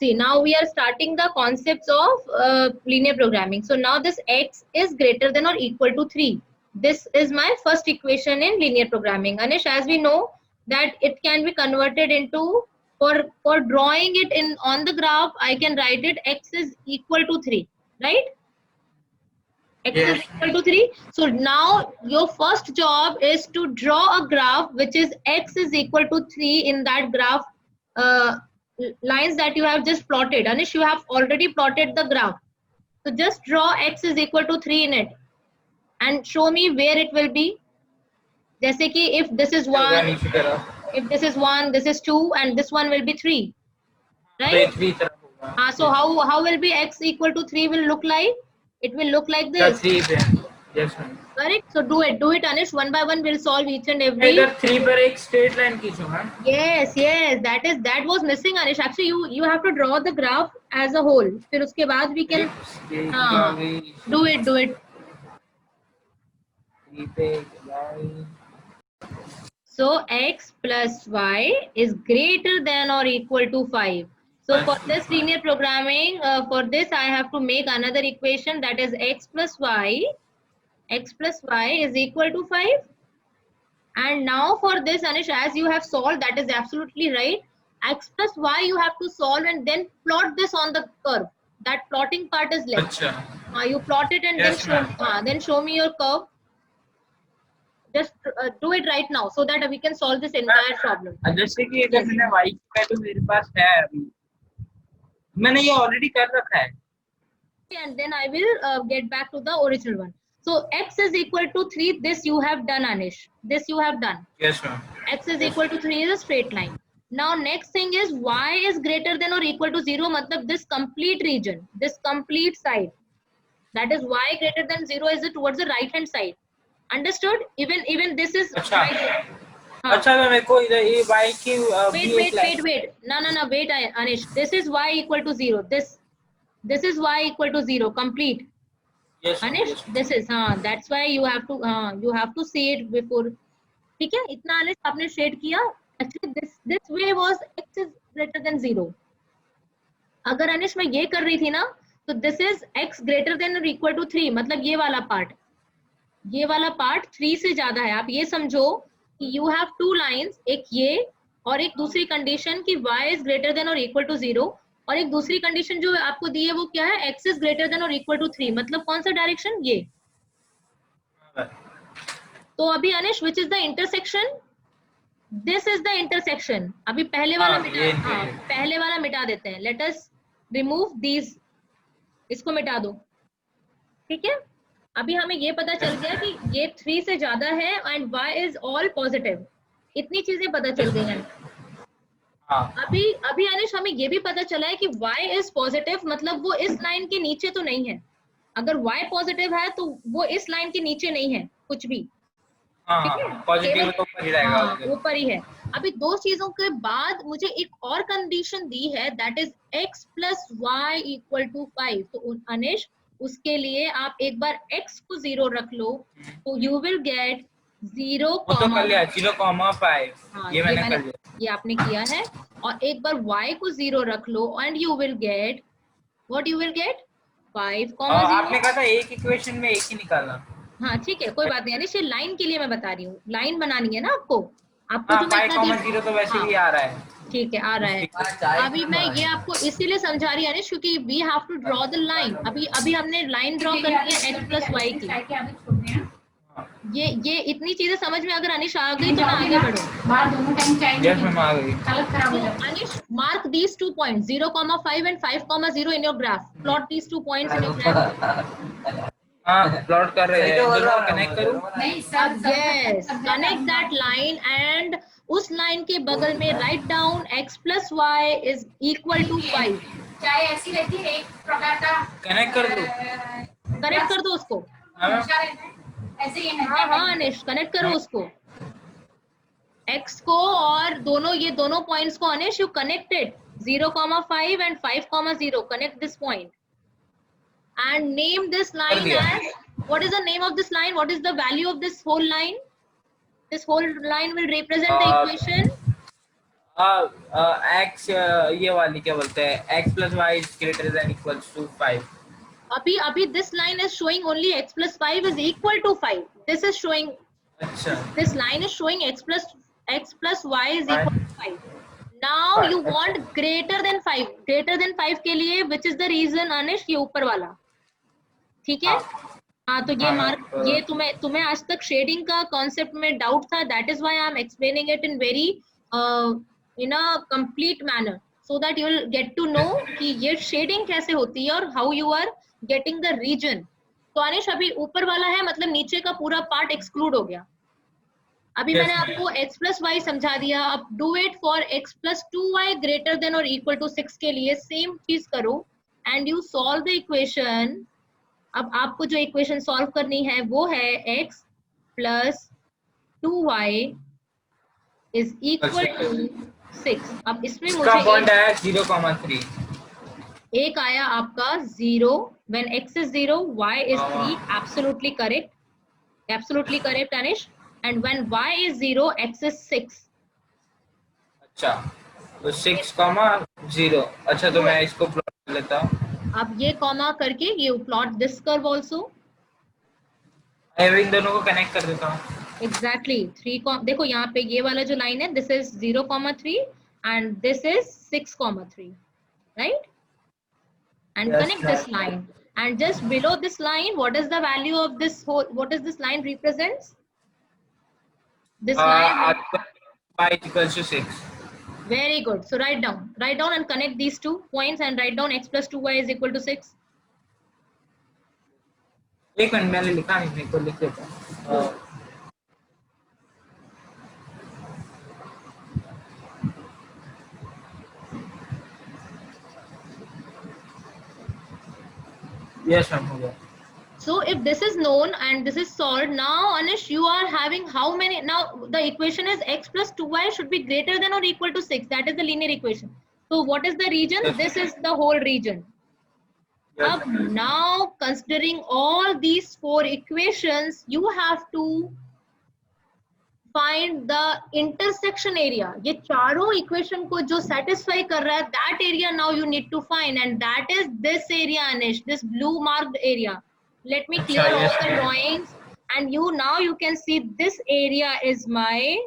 See, now we are starting the concepts of linear programming. So now this x is greater than or equal to 3. This is my first equation in linear programming. Anish, as we know that it can be converted into, for drawing it in on the graph, I can write it x is equal to 3, right? X is equal to 3. So now your first job is to draw a graph which is x is equal to 3 in that graph lines that you have just plotted. Anish, you have already plotted the graph. So just draw x is equal to 3 in it and show me where it will be. जैसे कि if this is 1, if this is 1, this is 2 and this one will be 3. Right? So how will be x equal to 3 will look like? It will look like this. Yes, ma'am. Correct. So do it Anish. One by one we'll solve each and every. इधर 3 पर एक straight line खींचो ma'am. Yes, that was missing, Anish. Actually you have to draw the graph as a whole. फिर उसके बाद we can do it. 3 पे y. So x plus y is greater than or equal to 5. So for this linear programming, for this I have to make another equation, that is x plus y is equal to 5. And now for this, Anish, as you have solved, that is absolutely right. X plus y you have to solve and then plot this on the curve. That plotting part is left. You plot it and yes, then show me your curve. Just do it right now so that we can solve this entire problem. जैसे कि अगर मैंने y की value मेरे पास है अभी, मैंने ये ऑलरेडी कर रखा है. And then I will get back to the original one. So x is equal to 3. This you have done, Anish. This you have done. Yes, ma'am. X is equal to 3 is a straight line. Now next thing is y is greater than or equal to 0. मतलब this complete region, this complete side, that is y greater than 0 is it towards the right hand side. Understood? Even this is right. अच्छा तो मेरे को इधर ये y की wait. No, wait, Anish. This is y equal to 0. This is y equal to 0. Complete. Yes, Anish, yes. This is that's why you have to see it before. ठीक है? इतना Anish आपने shade किया. Actually this way was x is greater than 0. अगर Anish मैं ये कर रही थी ना, तो this is x greater than or equal to 3. मतलब ये वाला पार्ट 3 से ज्यादा है. आप ये समझो कि you have two lines, एक ये और एक दूसरी कंडीशन कि y is greater than or equal to 0, और एक दूसरी कंडीशन जो आपको दी है वो क्या है, x is greater than or equal to 3. मतलब कौन सा डायरेक्शन, ये. तो अभी अनिश which is the intersection? This is the intersection. अभी पहले वाला मिटा देते हैं. Let us remove these. इसको मिटा दो. ठीक है? अभी हमें ये पता चल गया कि ये 3 से ज्यादा है and y is all positive. इतनी चीजें पता चल गई हैं. अभी अनिश हमें ये भी पता चला है कि y is positive, मतलब वो इस लाइन के नीचे तो नहीं है. अगर y पॉजिटिव है तो वो इस लाइन के नीचे नहीं है कुछ भी. पॉजिटिव तो ऊपर ही रहेगा. ऊपर ही है. अभी दो चीजों के बाद मुझे एक और कंडीशन दी है, that is x plus y equal to 5. तो अनिश उसके लिए आप एक बार x को 0 रख लो तो you will get 0,5. ये मैंने कर लिया. ये आपने किया है. और एक बार y को 0 रख लो and you will get what you will get 5,0. आपने कहा था एक इक्वेशन में एक ही निकालना. हाँ ठीक है, कोई बात नहीं. अनिश लाइन के लिए मैं बता रही हूँ, लाइन बनानी है ना आपको. 5,0 तो वैसे भी आ रहा है. ठीक है, आ रहा है. अभी मैं ये आपको इसीलिए समझा रही है क्योंकि we have to draw the line. अभी हमने लाइन ड्रॉ कर दी है x plus y की. ये इतनी चीजें समझ में अगर अनिश आ गई तो आगे बढ़ो. अनिश mark these 2 points 0,5 and 5,0 in your graph. Plot these 2 points in your graph. Plot कर रहे हैं. कनेक्ट करूं? Yes, connect that line and उस लाइन के बगल में write down x plus y is equal to 5. चाहे ऐसी रहती है एक प्रकार का. कनेक्ट कर दो. कनेक्ट कर दो उसको. ऐसे ही है. हाँ अनिश कनेक्ट करो उसको, x को और ये दोनों पॉइंट्स को. अनिश you connected 0,5 and 5,0. Connect this point and name this line as, what is the name of this line? What is the value of this whole line? This whole line will represent the equation. x ये वाली क्या बोलते हैं, x plus y is greater than equals to 5. अभी this line is showing only x plus 5 is equal to 5. This is showing, अच्छा, this line is showing x plus y is equal to 5. Now you want greater than 5. Greater than 5 के लिए which is the reason अनिश, ये ऊपर वाला, ठीक है? हाँ, तो ये मार्क, ये तुम्हें आज तक शेडिंग का कॉन्सेप्ट में डाउट था, that is why I am explaining it in very in a complete manner, so that you will get to know कि ये शेडिंग कैसे होती है और how you are getting the reason. तो अनिश अभी ऊपर वाला है, मतलब नीचे का पूरा पार्ट एक्सक्लूड हो गया. अभी मैंने आपको x प्लस वाई समझा दिया. अब do it for x plus 2y greater than और इक्वल टू 6 के लिए सेम चीज करो and you solve the equation. अब आपको जो इक्वेशन सॉल्व करनी है वो है x plus 2y is equal to 6. अब इसमें मुझे पॉइंट आया 0,3. एक आया आपका 0 when x is 0 y is 3. absolutely correct Anish. and when y is 0 x is 6. अच्छा, तो 6,0. अच्छा, तो मैं इसको प्लॉट कर लेता हूँ. अब ये कॉमा करके ये प्लॉट दिस कर्व आल्सो. इन दोनों को कनेक्ट कर देता हूँ. एग्जैक्टली 3, देखो यहाँ पे ये वाला जो लाइन है, this is 0,3 and this is 6,3, right? And connect this line and just below this line, what is the value of this whole, what is this line represents? This line y equals to 6. Very good. So write down and connect these 2 points and write down x plus 2y is equal to 6. एक minute, मैंने लिखा नहीं, मेरे को लिख देता हूँ. Yes, ma'am, हो गया. So if this is known and this is solved, now Anish, you are having how many? Now the equation is x plus 2y should be greater than or equal to 6. That is the linear equation. So what is the region? Yes. This is the whole region. Yes. Now considering all these 4 equations, you have to find the intersection area. ये चारों equation को जो satisfy कर रहा है, that area now you need to find, and that is this area Anish, this blue marked area. Let me clear all the drawings and now you can see this area is my,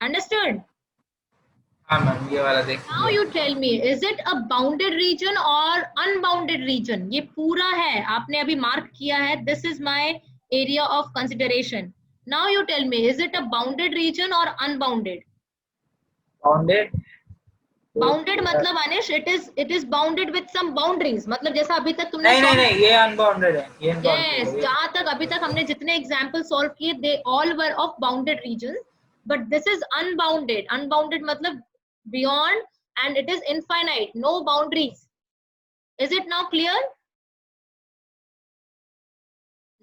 understood? हाँ ma'am, ये वाला देखिए. Now you tell me, is it a bounded region or unbounded region? ये पूरा है, आपने अभी mark किया है, this is my area of consideration. Now you tell me, is it a bounded region or unbounded? Bounded. Bounded मतलब Anish, it is bounded with some boundaries. मतलब जैसा अभी तक तुमने नहीं, ये unbounded है. ये unbounded yes, है. जहाँ तक अभी तक हमने जितने example solve किए, they all were of bounded regions, but this is unbounded. Unbounded मतलब beyond, and it is infinite, no boundaries. Is it now clear?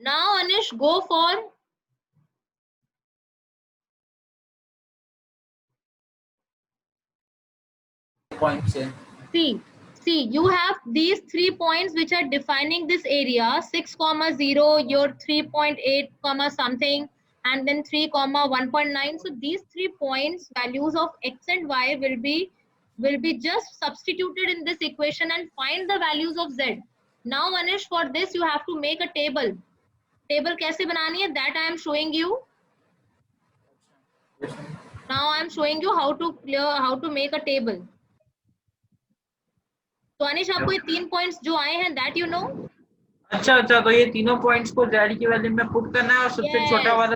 Now Anish, go for points. see you have these 3 points which are defining this area, 6,0, your 3.8 comma something, and then 3, 1.9. so these 3 points, values of x and y will be just substituted in this equation and find the values of z. Now Anish, for this you have to make a table. कैसे बनानी है, that I am showing you. Now I am showing you how to make a table. तो अनिश, आपको ये 3 points जो आए हैं, that you know. अच्छा, तो ये तीनों पॉइंट्स को z की वैल्यू में पुट करना है और सबसे छोटा वाला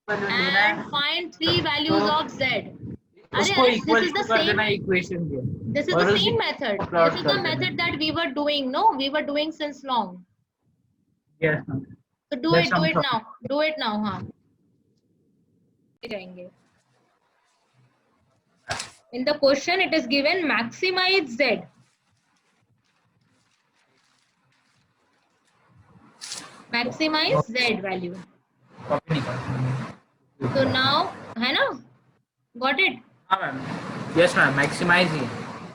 लेना है. And find 3 values of z. उसको इक्वल कर देना इक्वेशन के. This is the same method. This is the method that we were doing. No, we were doing since long. Yes, ma'am. So do it now. हाँ. जाएंगे. In the question, it is given maximize z. Maximize z value. So now, है ना? Got it? हाँ ma'am. Yes ma'am. Maximize ही.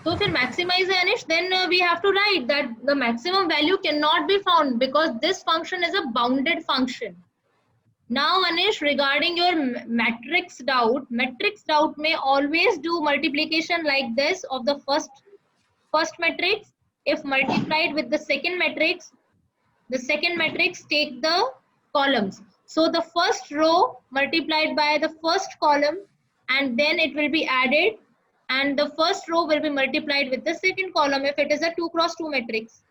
तो फिर maximize है Anish. Then we have to write that the maximum value cannot be found because this function is a bounded function. Now Anish, regarding your matrix doubt may always do multiplication like this of the first matrix. If multiplied with the second matrix take the columns. So the first row multiplied by the first column, and then it will be added, and the first row will be multiplied with the second column if it is a 2 cross 2 matrix.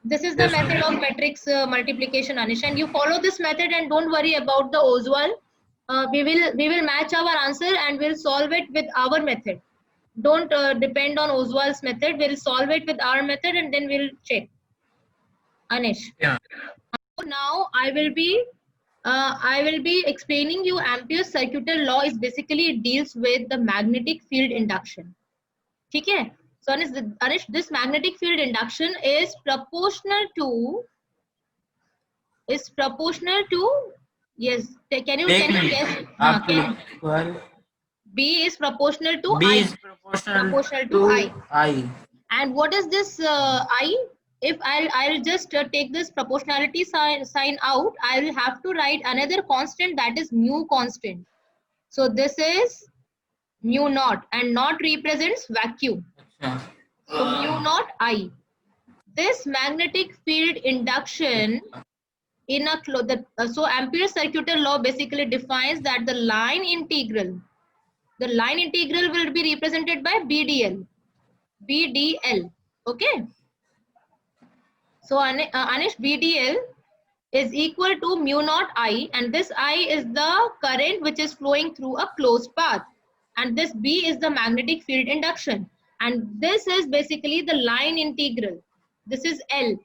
This is the Yes, method of matrix multiplication, Anish, and you follow this method and don't worry about the Oswald. We will match our answer and we'll solve it with our method. Don't depend on Oswald's method. We'll solve it with our method and then we'll check. Anish. Yeah. Now I will be explaining you Ampere's circuital law is basically it deals with the magnetic field induction. Okay. So Anish, this magnetic field induction is proportional to yes. Can you guess? B is proportional to B I. is proportional to I. And what is this I? If I'll just take this proportionality sign out, I will have to write another constant, that is mu constant. So this is mu naught, and naught represents vacuum. So mu naught I. This magnetic field induction in a so Ampere's circuital law basically defines that the line integral will be represented by BDL. Okay. So Anish, BDL is equal to mu naught I, and this I is the current which is flowing through a closed path, and this B is the magnetic field induction, and this is basically the line integral. This is L.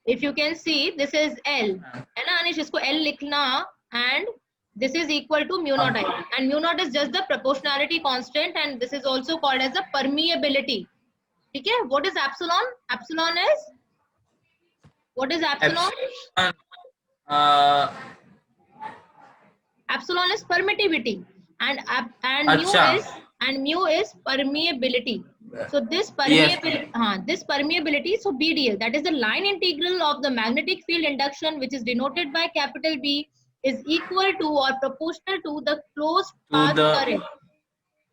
If you can see, this is L. है ना Anish, इसको L लिखना, and this is equal to mu naught I, and mu naught is just the proportionality constant, and this is also called as a permeability. Okay, what is epsilon? Epsilon is what is epsilon? Epsilon is permittivity, and mu is permeability. So this permeability, so BDL, that is the line integral of the magnetic field induction, which is denoted by capital B, is equal to or proportional to the closed path current.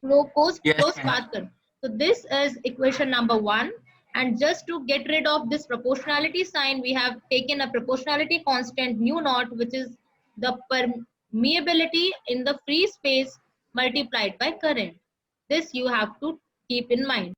Closed path current. So this is equation number 1. And just to get rid of this proportionality sign, we have taken a proportionality constant mu naught, which is the permeability in the free space multiplied by current. This you have to keep in mind.